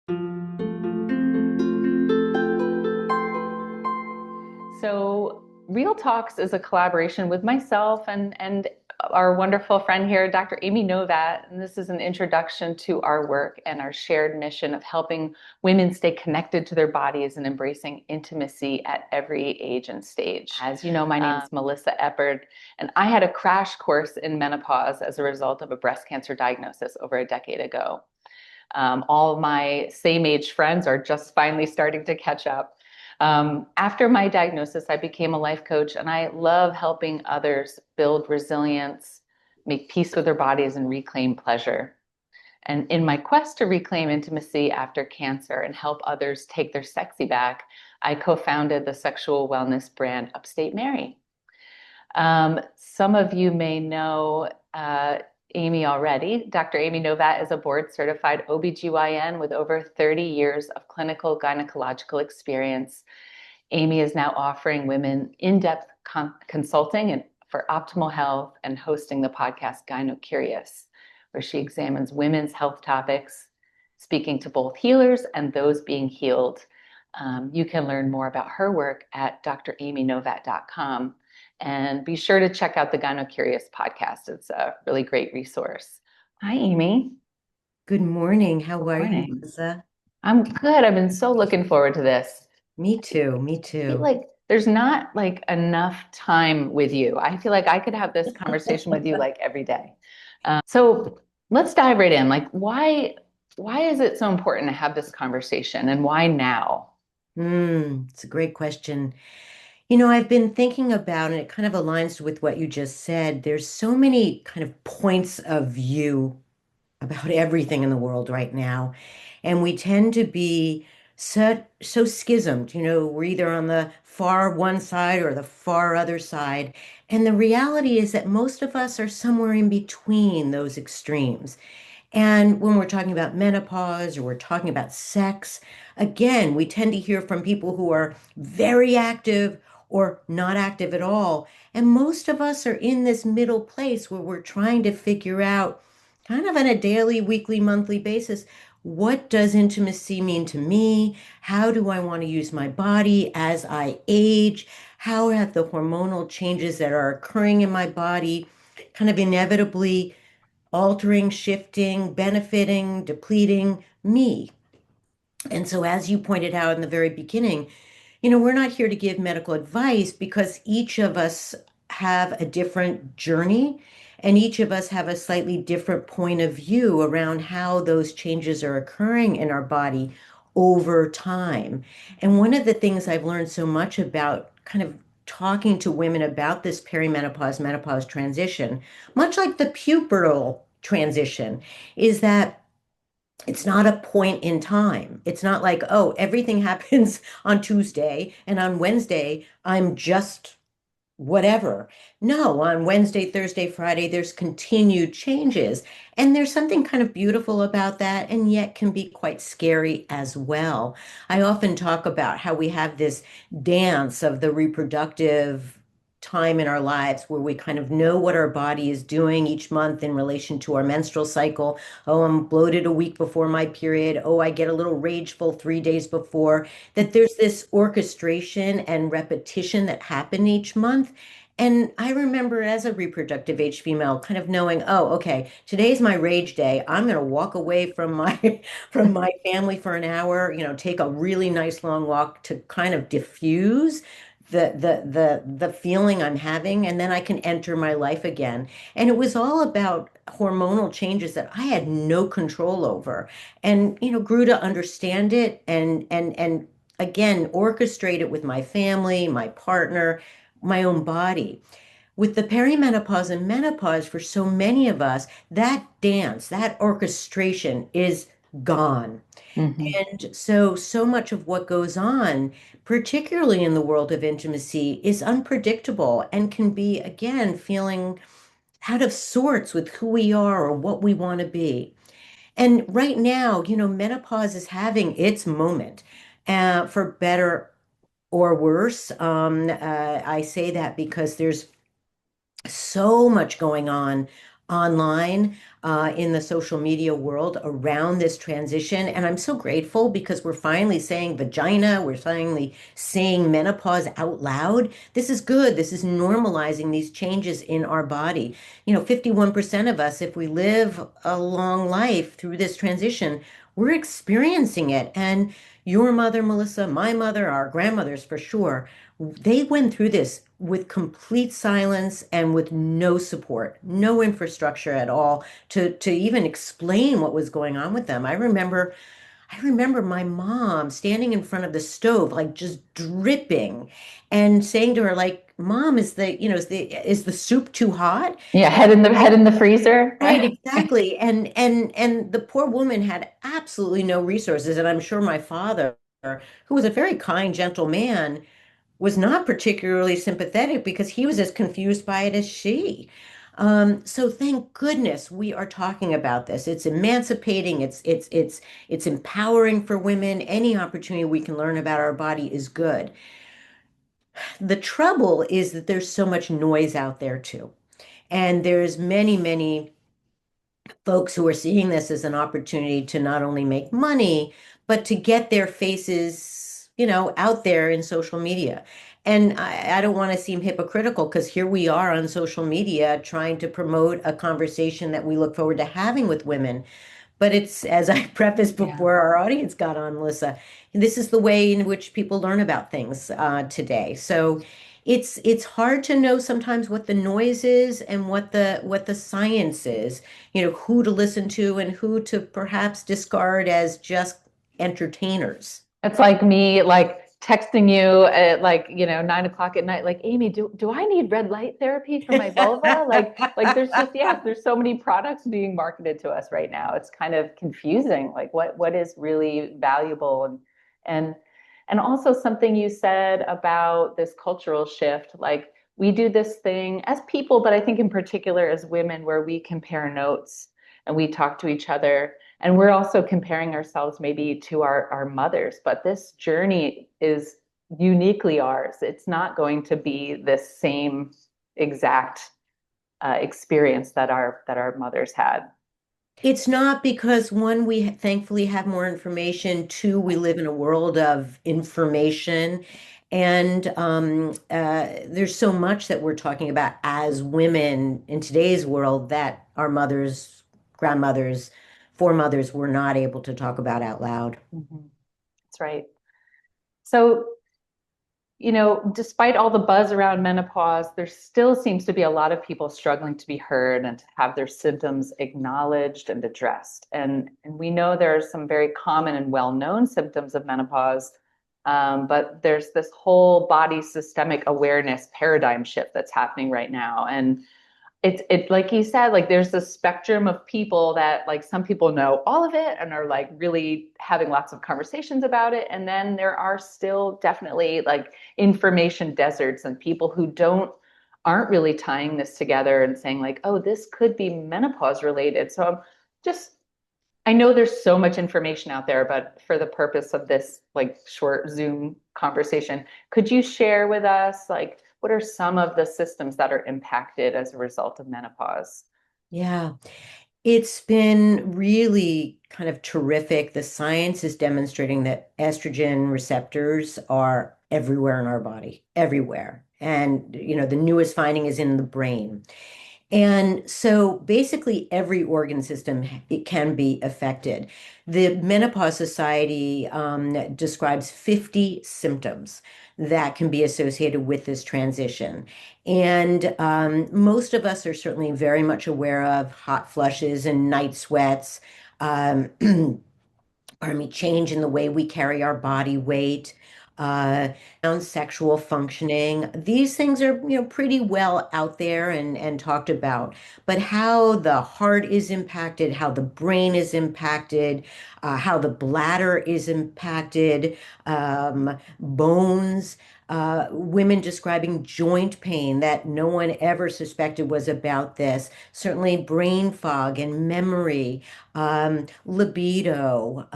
So, Real Talks is a collaboration with myself and our wonderful friend here, Dr. Amy Novatt. And this is an introduction to our work and our shared mission of helping women stay connected to their bodies and embracing intimacy at every age and stage. As you know, my name is Melissa Eppard, and I had a crash course in menopause as a result of a breast cancer diagnosis over a decade ago. All of my same age friends are just finally starting to catch up. After my diagnosis, I became a life coach, and I love helping others build resilience, make peace with their bodies, and reclaim pleasure. And in my quest to reclaim intimacy after cancer and help others take their sexy back, I co-founded the sexual wellness brand Upstate Mary. Some of you may know Amy already. Dr. Amy Novatt is a board certified OB-GYN with over 30 years of clinical gynecological experience. Amy is now offering women in-depth consulting for optimal health and hosting the podcast GynoCurious, where she examines women's health topics, speaking to both healers and those being healed. You can learn more about her work at dramynovatt.com. And be sure to check out the GynoCurious podcast. It's a really great resource. Hi, Amy. Good morning. How are you, Morning. Melissa? I'm good. I've been so looking forward to this. Me too. Me I feel too. like there's not like enough time with you. I feel like I could have this conversation with you like every day. So let's dive right in. Like, why is it so important to have this conversation, and why now? It's a great question. I've been thinking about, and it kind of aligns with what you just said. There's so many kind of points of view about everything in the world right now. And we tend to be so schismed. We're either on the far one side or the far other side. And the reality is that most of us are somewhere in between those extremes. And when we're talking about menopause or we're talking about sex, again, we tend to hear from people who are very active or not active at all. And most of us are in this middle place where we're trying to figure out, kind of on a daily, weekly, monthly basis, what does intimacy mean to me? How do I want to use my body as I age? How have the hormonal changes that are occurring in my body kind of inevitably altering, shifting, benefiting, depleting me? And so, as you pointed out in the very beginning, we're not here to give medical advice because each of us have a different journey and each of us have a slightly different point of view around how those changes are occurring in our body over time. And one of the things I've learned so much about kind of talking to women about this perimenopause, menopause transition, much like the pubertal transition, is that it's not a point in time. It's not like, oh, everything happens on Tuesday and on Wednesday, I'm just whatever. No, on Wednesday, Thursday, Friday, there's continued changes. And there's something kind of beautiful about that, and yet can be quite scary as well. I often talk about how we have this dance of the reproductive time in our lives where we kind of know what our body is doing each month in relation to our menstrual cycle. Oh, I'm bloated a week before my period. Oh, I get a little rageful 3 days before. That there's this orchestration and repetition that happen each month. And I remember as a reproductive age female kind of knowing, oh, okay, today's my rage day. I'm going to walk away from my from my family for an hour, take a really nice long walk to kind of diffuse the feeling I'm having, and then I can enter my life again. And it was all about hormonal changes that I had no control over, and grew to understand it and again orchestrate it with my family, my partner, my own body. With the perimenopause and menopause, for so many of us, that dance, that orchestration is gone. Mhm. And so much of what goes on, particularly in the world of intimacy, is unpredictable and can be, again, feeling out of sorts with who we are or what we want to be. And right now, menopause is having its moment, for better or worse. I say that because there's so much going on online. in the social media world around this transition. And I'm so grateful because we're finally saying vagina, we're finally saying menopause out loud. This is good. This is normalizing these changes in our body. 51% of us, if we live a long life through this transition, we're experiencing it. And your mother, Melissa, my mother, our grandmothers for sure, they went through this with complete silence and with no support, no infrastructure at all to even explain what was going on with them. I remember my mom standing in front of the stove, like just dripping, and saying to her, like, "Mom, is the soup too hot?" Yeah, head in the freezer. Right, exactly. And the poor woman had absolutely no resources. And I'm sure my father, who was a very kind, gentle man, was not particularly sympathetic because he was as confused by it as she. So thank goodness we are talking about this. It's emancipating, it's empowering for women. Any opportunity we can learn about our body is good. The trouble is that there's so much noise out there too. And there's many folks who are seeing this as an opportunity to not only make money, but to get their faces, out there in social media. And I don't want to seem hypocritical because here we are on social media trying to promote a conversation that we look forward to having with women. But it's, as I prefaced Yeah. before our audience got on, Melissa, this is the way in which people learn about things today. So it's hard to know sometimes what the noise is and what the science is, who to listen to and who to perhaps discard as just entertainers. It's like me like texting you at like, 9 o'clock at night, like, Amy, do I need red light therapy for my vulva? Like there's just, yes, there's so many products being marketed to us right now. It's kind of confusing, like what is really valuable and and also something you said about this cultural shift, like we do this thing as people, but I think in particular as women, where we compare notes and we talk to each other and we're also comparing ourselves maybe to our mothers, but this journey is uniquely ours. It's not going to be this same exact experience that our mothers had. It's not because one, we thankfully have more information. Two, we live in a world of information. And there's so much that we're talking about as women in today's world that our mothers, grandmothers, foremothers were not able to talk about out loud. Mhm. That's right. So, despite all the buzz around menopause, there still seems to be a lot of people struggling to be heard and to have their symptoms acknowledged and addressed. And we know there are some very common and well-known symptoms of menopause, but there's this whole body systemic awareness paradigm shift that's happening right now. And it like you said, like there's a spectrum of people that like some people know all of it and are like really having lots of conversations about it. And then there are still definitely like information deserts and people who aren't really tying this together and saying like, oh, this could be menopause related. So just I know there's so much information out there, but for the purpose of this like short Zoom conversation, could you share with us like what are some of the systems that are impacted as a result of menopause? Yeah. It's been really kind of terrific. The science is demonstrating that estrogen receptors are everywhere in our body, everywhere. And, the newest finding is in the brain. And so basically every organ system it can be affected. The Menopause Society describes 50 symptoms that can be associated with this transition. And most of us are certainly very much aware of hot flushes and night sweats, um, pardon me, change in the way we carry our body weight, uh, around sexual functioning. These things are, pretty well out there and talked about. But how the heart is impacted, how the brain is impacted, how the bladder is impacted, bones. Women describing joint pain that no one ever suspected was about this. Certainly, brain fog and memory, libido,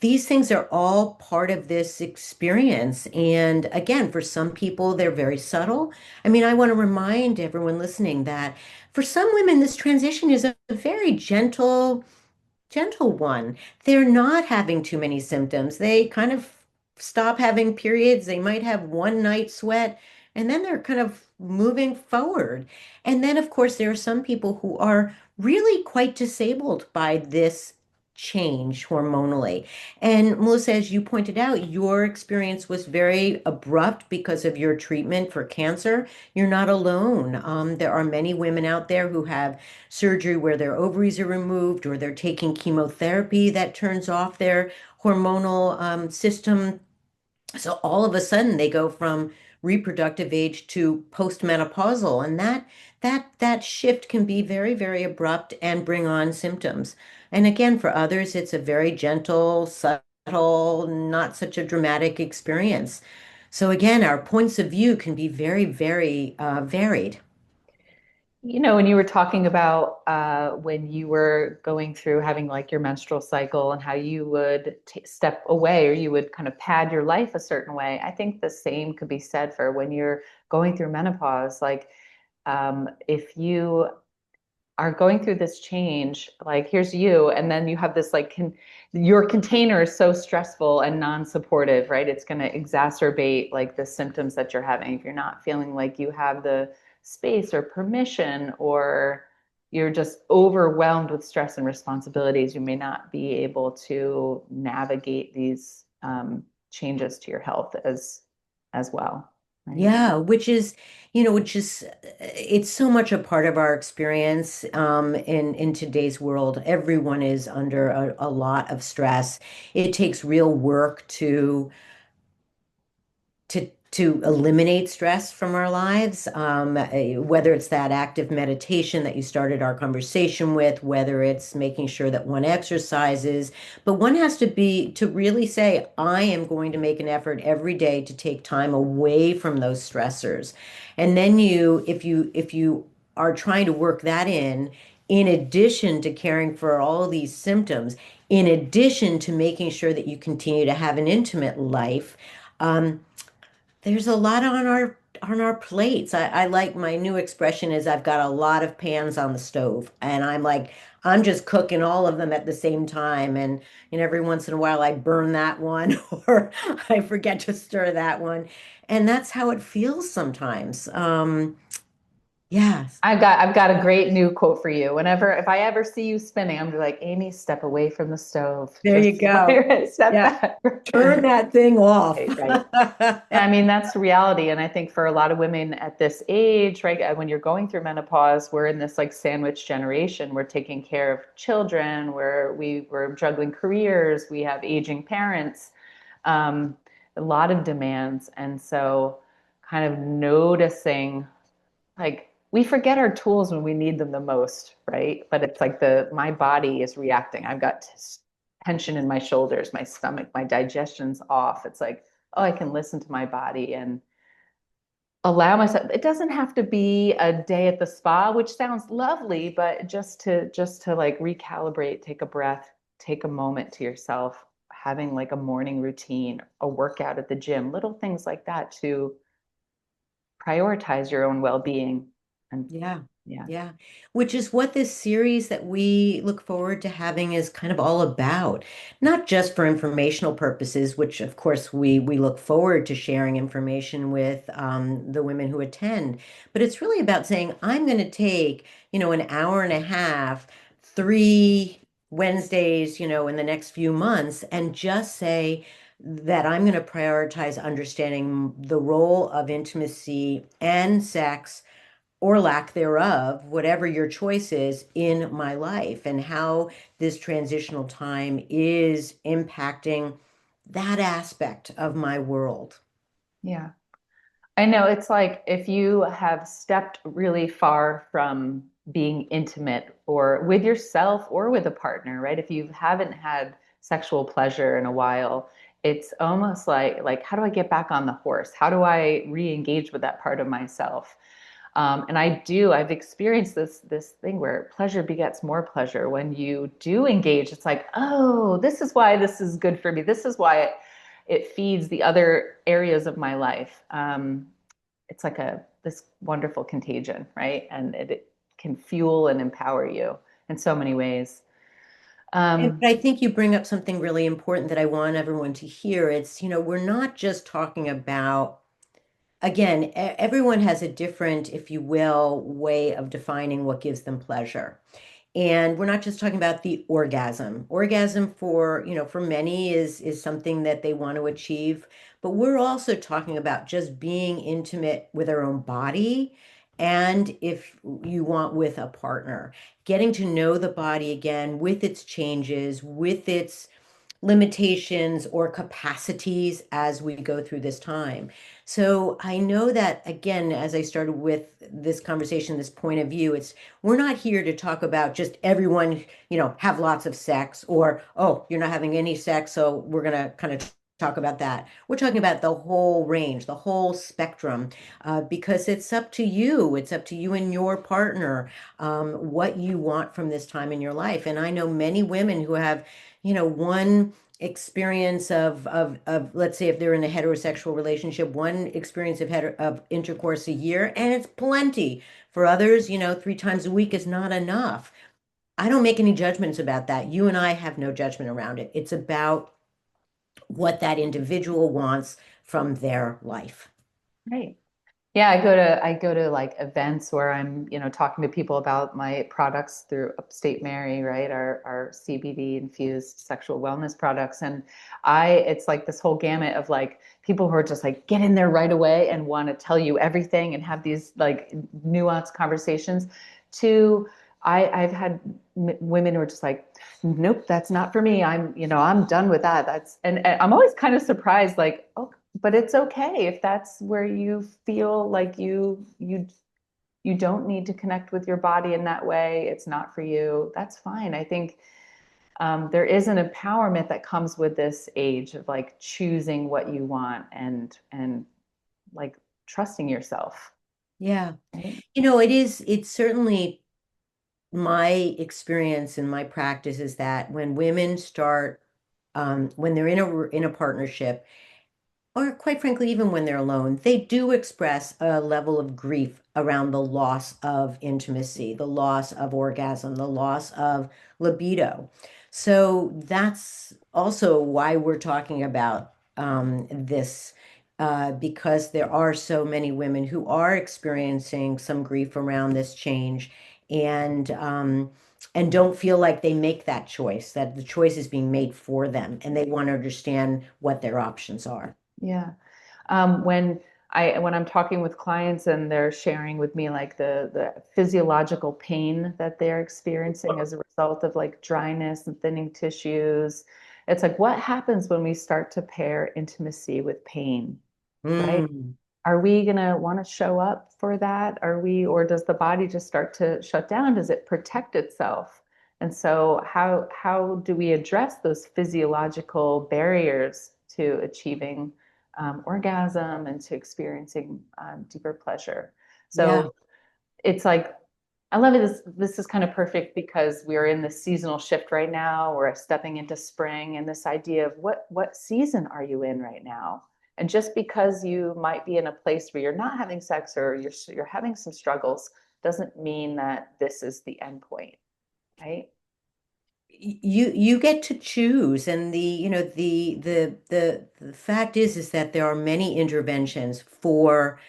these things are all part of this experience. And again, for some people, they're very subtle. I mean, I want to remind everyone listening that for some women, this transition is a very gentle one. They're not having too many symptoms. They kind of stop having periods. They might have one night sweat, and then they're kind of moving forward. And then, of course, there are some people who are really quite disabled by this change hormonally. And Melissa, as you pointed out, your experience was very abrupt because of your treatment for cancer. You're not alone. There are many women out there who have surgery where their ovaries are removed or they're taking chemotherapy that turns off their hormonal system. So all of a sudden they go from reproductive age to postmenopausal, and that shift can be very, very abrupt and bring on symptoms. And again, for others, it's a very gentle, subtle, not such a dramatic experience. So again, our points of view can be very, very varied. When you were talking about when you were going through having like your menstrual cycle and how you would step away or you would kind of pad your life a certain way, I think the same could be said for when you're going through menopause. Like, if you are going through this change, like here's you, and then you have this like your container is so stressful and non-supportive, right? It's going to exacerbate like the symptoms that you're having. If you're not feeling like you have the space or permission, or you're just overwhelmed with stress and responsibilities, you may not be able to navigate these changes to your health as well, right? Yeah, which is, it's so much a part of our experience in today's world. Everyone is under a lot of stress. It takes real work to eliminate stress from our lives, whether it's that active meditation that you started our conversation with, whether it's making sure that one exercises, but one has to really say, I am going to make an effort every day to take time away from those stressors. And then if you are trying to work that in addition to caring for all these symptoms, in addition to making sure that you continue to have an intimate life, um, there's a lot on our plates. I like my new expression is I've got a lot of pans on the stove, and I'm just cooking all of them at the same time, and every once in a while I burn that one or I forget to stir that one, and that's how it feels sometimes. Yeah, I've got a great new quote for you. If I ever see you spinning, I'm like, Amy, step away from the stove. there you Just go. step Yeah, back. turn that thing off. Right, right. I mean, that's reality. And I think for a lot of women at this age, right, when you're going through menopause, we're in this like sandwich generation. We're taking care of children, we're juggling careers, we have aging parents, a lot of demands. And so kind of noticing like we forget our tools when we need them the most, right? But it's like my body is reacting. I've got tension in my shoulders, my stomach, my digestion's off. It's like, oh, I can listen to my body and allow myself. It doesn't have to be a day at the spa, which sounds lovely, but just to like recalibrate, take a breath, take a moment to yourself, having like a morning routine, a workout at the gym, little things like that to prioritize your own well-being. And Yeah, yeah. yeah. Which is what this series that we look forward to having is kind of all about. Not just for informational purposes, which of course we look forward to sharing information with the women who attend, but it's really about saying, I'm going to take, an hour and a half, 3 Wednesdays, in the next few months, and just say that I'm going to prioritize understanding the role of intimacy and sex or lack thereof, whatever your choice is in my life, and how this transitional time is impacting that aspect of my world. Yeah. I know it's like if you have stepped really far from being intimate or with yourself or with a partner, right? If you haven't had sexual pleasure in a while, it's almost like how do I get back on the horse? How do I re-engage with that part of myself? And I've experienced this thing where pleasure begets more pleasure. When you do engage, it's like, oh, this is why this is good for me. This is why it feeds the other areas of my life. It's like this wonderful contagion, right? And it can fuel and empower you in so many ways. But I think you bring up something really important that I want everyone to hear. It's, we're not just talking about, again, everyone has a different, if you will, way of defining what gives them pleasure. And we're not just talking about the orgasm. Orgasm for many is something that they want to achieve, but we're also talking about just being intimate with our own body and if you want with a partner, getting to know the body again with its changes, with its limitations or capacities as we go through this time. So I know that, again, as I started with this conversation, this point of view, it's we're not here to talk about just everyone, have lots of sex or, oh, you're not having any sex, so we're going to kind of talk about that. We're talking about the whole range, the whole spectrum, because it's up to you. It's up to you and your partner, what you want from this time in your life. And I know many women who have one experience of let's say if they're in a heterosexual relationship, one experience of intercourse a year, and it's plenty. For others, 3 times a week is not enough. I don't make any judgments about that. You and I have no judgment around it. It's about what that individual wants from their life. Right. Yeah, I go to like events where I'm, talking to people about my products through Upstate Mary, right? Our CBD infused sexual wellness products. And it's like this whole gamut of like people who are just like get in there right away and want to tell you everything and have these like nuanced conversations to I've had women who are just like, nope, that's not for me. I'm done with that. And I'm always kind of surprised, like, oh, but it's okay if that's where you feel like you don't need to connect with your body in that way. It's not for you. That's fine. I think there is an empowerment that comes with this age of like choosing what you want and like trusting yourself. Yeah. Right? It's certainly my experience and my practice is that when women start, when they're in a partnership, or quite frankly, even when they're alone, they do express a level of grief around the loss of intimacy, the loss of orgasm, the loss of libido. So that's also why we're talking about this, because there are so many women who are experiencing some grief around this change and don't feel like they make that choice, that the choice is being made for them, and they want to understand what their options are. Yeah. When I'm talking with clients and they're sharing with me like the physiological pain that they're experiencing as a result of like dryness and thinning tissues, it's like what happens when we start to pair intimacy with pain, right? Mm. Are we gonna want to show up for that? Or does the body just start to shut down? Does it protect itself? And so how do we address those physiological barriers to achieving orgasm and to experiencing deeper pleasure? Yeah. So it's like I love it. This is kind of perfect because we're in this seasonal shift right now. We're stepping into spring, and this idea of what season are you in right now? And just because you might be in a place where you're not having sex or you're having some struggles doesn't mean that this is the end point, right? You get to choose, and the fact is that there are many interventions for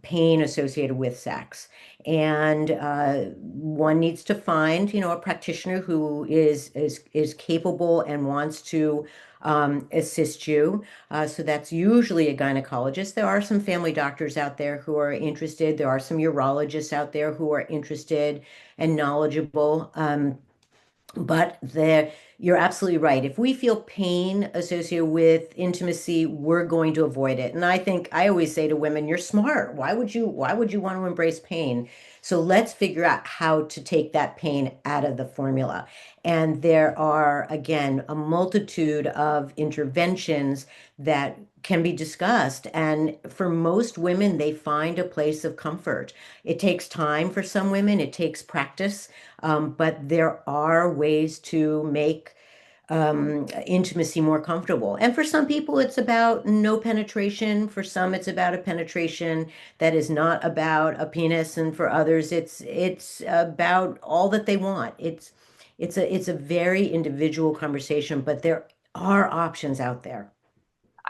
pain associated with sex, and one needs to find a practitioner who is capable and wants to assist you. So that's usually a gynecologist. There are some family doctors out there who are interested. There are some urologists out there who are interested and knowledgeable. But you're absolutely right. If we feel pain associated with intimacy, we're going to avoid it. And I always say to women, you're smart. Why would you want to embrace pain? So let's figure out how to take that pain out of the formula. And there are, again, a multitude of interventions that can be discussed. And for most women, they find a place of comfort. It takes time for some women, it takes practice, but there are ways to make intimacy more comfortable. And for some people, it's about no penetration. For some, it's about a penetration that is not about a penis, and for others, it's about all that they want. It's a very individual conversation, but there are options out there.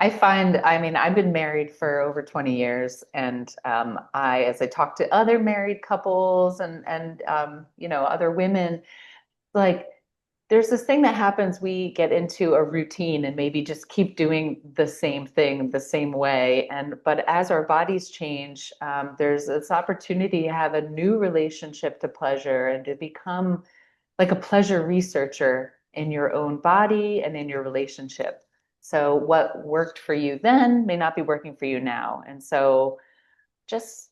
I find, I mean, I've been married for over 20 years, and as I talk to other married couples and other women, like there's this thing that happens. We get into a routine and maybe just keep doing the same thing the same way. But as our bodies change, there's this opportunity to have a new relationship to pleasure and to become like a pleasure researcher in your own body and in your relationship. So what worked for you then may not be working for you now. And so just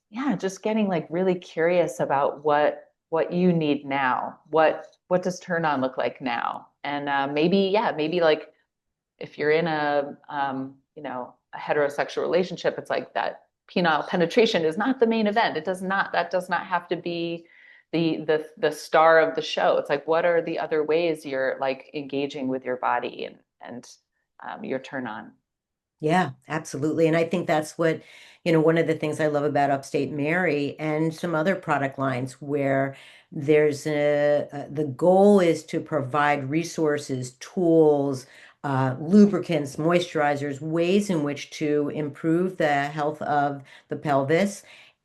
getting like really curious about what you need now. What does turn on look like now? And maybe like if you're in a heterosexual relationship, it's like that penile penetration is not the main event. That does not have to be the star of the show. It's like, what are the other ways you're like engaging with your body and your turn on? Yeah, absolutely. And I think that's one of the things I love about Upstate Mary and some other product lines where the goal is to provide resources, tools, lubricants, moisturizers, ways in which to improve the health of the pelvis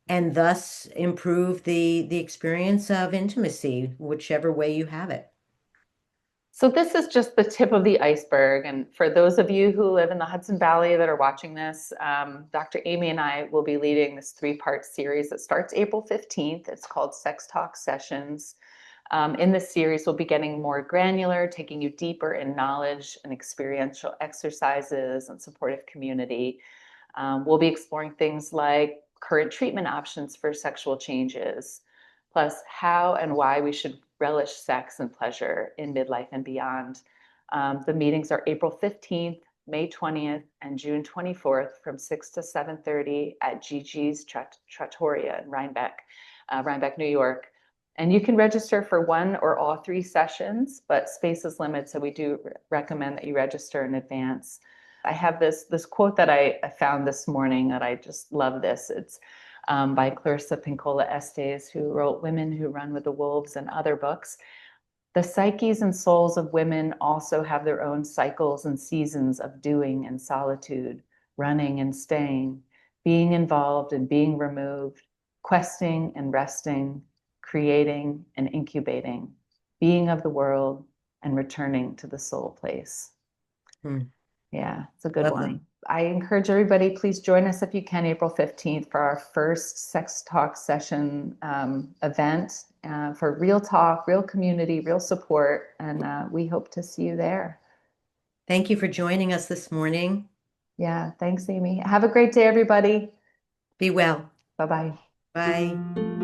and thus improve the experience of intimacy, whichever way you have it. So this is just the tip of the iceberg. And for those of you who live in the Hudson Valley that are watching this, Dr. Amy and I will be leading this three-part series that starts April 15th. It's called Sex Talk Sessions. In this series, we'll be getting more granular, taking you deeper in knowledge and experiential exercises and supportive community. We'll be exploring things like current treatment options for sexual changes, plus how and why we should relish sex and pleasure in midlife and beyond. The meetings are April 15th, May 20th, and June 24th from 6 to 7:30 at Gigi's Trattoria in Rhinebeck, New York. And you can register for one or all three sessions, but space is limited, so we do recommend that you register in advance. I have this quote that I found this morning that I just love this. It's by Clarissa Pinkola Estes, who wrote Women Who Run with the Wolves and other books. The psyches and souls of women also have their own cycles and seasons of doing and solitude, running and staying, being involved and being removed, questing and resting, creating and incubating, being of the world and returning to the soul place. Hmm, Yeah, it's a good lovely. one. I encourage everybody, please join us if you can, April 15th for our first Sex Talk session event for real talk, real community, real support. And we hope to see you there. Thank you for joining us this morning. Yeah, thanks, Amy. Have a great day, everybody. Be well. Bye-bye. Bye.